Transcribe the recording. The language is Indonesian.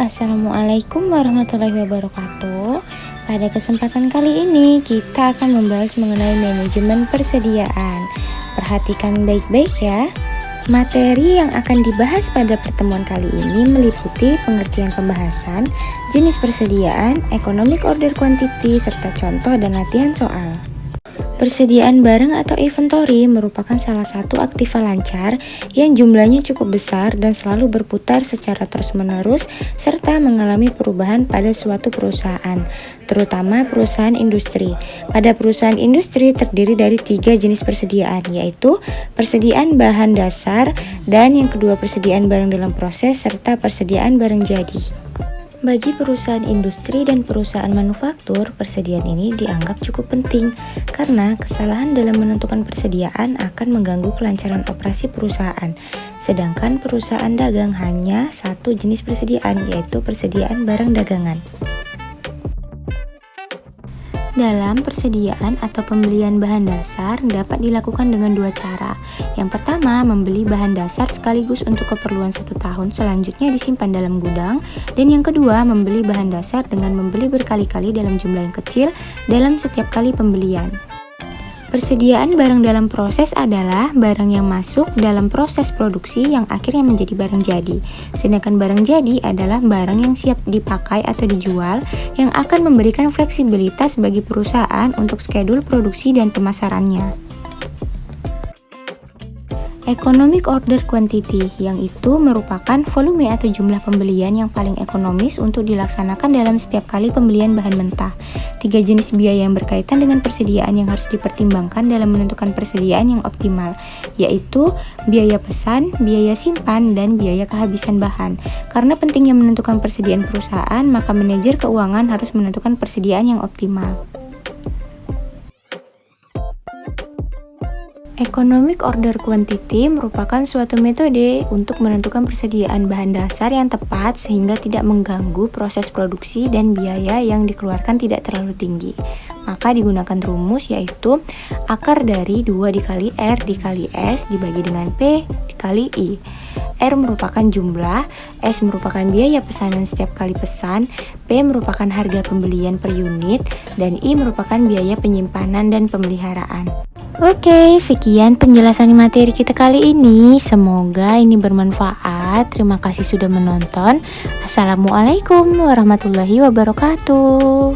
Assalamualaikum warahmatullahi wabarakatuh. Pada kesempatan kali ini kita akan membahas mengenai manajemen persediaan. Perhatikan baik-baik ya. Materi yang akan dibahas pada pertemuan kali ini meliputi pengertian pembahasan, jenis persediaan, economic order quantity, serta contoh dan latihan soal. Persediaan barang atau inventory merupakan salah satu aktiva lancar yang jumlahnya cukup besar dan selalu berputar secara terus-menerus serta mengalami perubahan pada suatu perusahaan, terutama perusahaan industri. Pada perusahaan industri terdiri dari 3 jenis persediaan, yaitu persediaan bahan dasar dan yang kedua persediaan barang dalam proses serta persediaan barang jadi. Bagi perusahaan industri dan perusahaan manufaktur, persediaan ini dianggap cukup penting karena kesalahan dalam menentukan persediaan akan mengganggu kelancaran operasi perusahaan. Sedangkan perusahaan dagang hanya satu jenis persediaan, yaitu persediaan barang dagangan. Dalam persediaan atau pembelian bahan dasar dapat dilakukan dengan 2 cara. Yang pertama, membeli bahan dasar sekaligus untuk keperluan 1 tahun, selanjutnya disimpan dalam gudang. Dan yang kedua, membeli bahan dasar dengan membeli berkali-kali dalam jumlah yang kecil dalam setiap kali pembelian. Persediaan barang dalam proses adalah barang yang masuk dalam proses produksi yang akhirnya menjadi barang jadi. Sedangkan barang jadi adalah barang yang siap dipakai atau dijual yang akan memberikan fleksibilitas bagi perusahaan untuk skedul produksi dan pemasarannya. Economic order quantity, yang itu merupakan volume atau jumlah pembelian yang paling ekonomis untuk dilaksanakan dalam setiap kali pembelian bahan mentah. 3 jenis biaya yang berkaitan dengan persediaan yang harus dipertimbangkan dalam menentukan persediaan yang optimal, yaitu biaya pesan, biaya simpan, dan biaya kehabisan bahan. Karena pentingnya menentukan persediaan perusahaan, maka manajer keuangan harus menentukan persediaan yang optimal. Economic order quantity merupakan suatu metode untuk menentukan persediaan bahan dasar yang tepat sehingga tidak mengganggu proses produksi dan biaya yang dikeluarkan tidak terlalu tinggi. Maka digunakan rumus yaitu akar dari 2 dikali R dikali S dibagi dengan P dikali I. R merupakan jumlah, S merupakan biaya pesanan setiap kali pesan, P merupakan harga pembelian per unit, dan I merupakan biaya penyimpanan dan pemeliharaan. Oke, sekian penjelasan materi kita kali ini. Semoga ini bermanfaat. Terima kasih sudah menonton. Assalamualaikum warahmatullahi wabarakatuh.